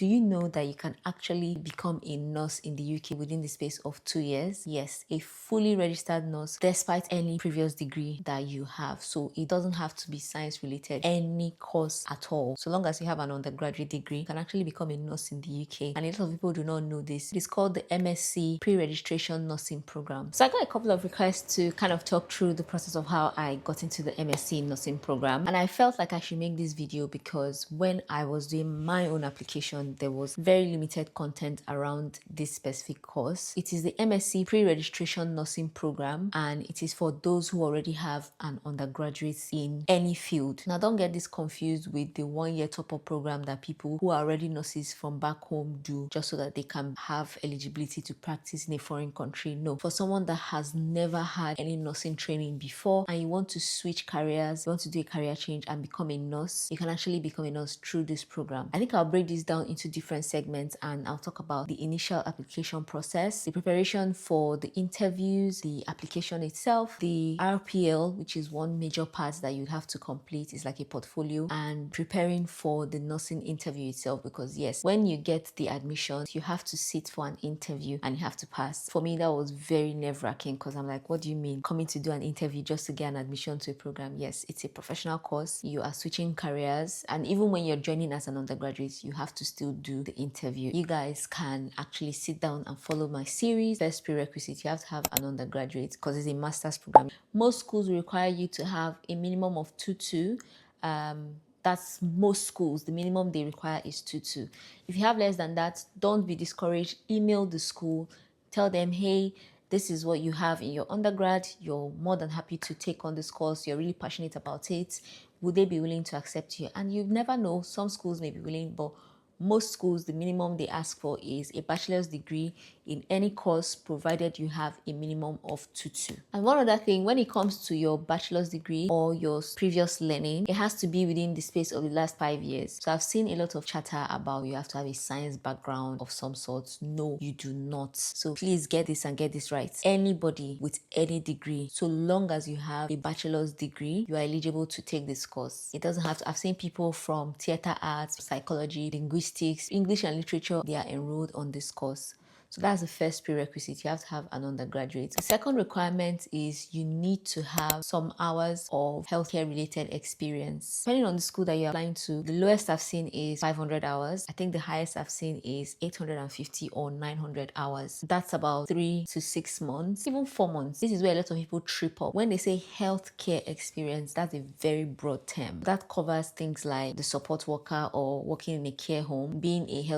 Do you know that you can actually become a nurse in the UK within the space of 2 years? Yes, a fully registered nurse despite any previous degree that you have. So it doesn't have to be science related, any course at all. So long as you have an undergraduate degree, you can actually become a nurse in the UK. And a lot of people do not know this. It's called the MSc Pre-Registration Nursing Program. So I got a couple of requests to kind of talk through the process of how I got into the MSc Nursing Program. And I felt like I should make this video because when I was doing my own application, there was very limited content around this specific course. It is the MSc Pre-Registration Nursing Program, and it is for those who already have an undergraduate in any field. Now, don't get this confused with the 1-year top-up program that people who are already nurses from back home do just so that they can have eligibility to practice in a foreign country. No, for someone that has never had any nursing training before and you want to switch careers, you want to do a career change and become a nurse, you can actually become a nurse through this program. I think I'll break this down into different segments and I'll talk about the initial application process, the preparation for the interviews, the application itself, the RPL, which is one major part that you have to complete, is like a portfolio, and preparing for the nursing interview itself, because yes, when you get the admission, you have to sit for an interview and you have to pass. For me, that was very nerve-wracking because I'm like, what do you mean coming to do an interview just to get an admission to a program? Yes, it's a professional course, you are switching careers, and even when you're joining as an undergraduate, you have to still do the interview. You guys can actually sit down and follow my series. First prerequisite, you have to have an undergraduate because it's a master's program. Most schools require you to have a minimum of 2.2. That's most schools. The minimum they require is 2.2. If you have less than that, don't be discouraged. Email the school, tell them, hey, this is what you have in your undergrad. You're more than happy to take on this course. You're really passionate about it. Would they be willing to accept you? And you never know. Some schools may be willing, but most schools, the minimum they ask for is a bachelor's degree in any course, provided you have a minimum of 2.2. And one other thing, when it comes to your bachelor's degree or your previous learning, it has to be within the space of the last 5 years. So I've seen a lot of chatter about you have to have a science background of some sort. No, you do not. So please get this and get this right. Anybody with any degree, so long as you have a bachelor's degree, you are eligible to take this course. It doesn't have to. I've seen people from theater arts, psychology, linguistics, English and literature, they are enrolled on this course. So that's the first prerequisite. You have to have an undergraduate. The second requirement is you need to have some hours of healthcare related experience. Depending on the school that you're applying to, the lowest I've seen is 500 hours. I think the highest I've seen is 850 or 900 hours. That's about 3 to 6 months, even 4 months. This is where a lot of people trip up. When they say healthcare experience, that's a very broad term. That covers things like the support worker or working in a care home, being a health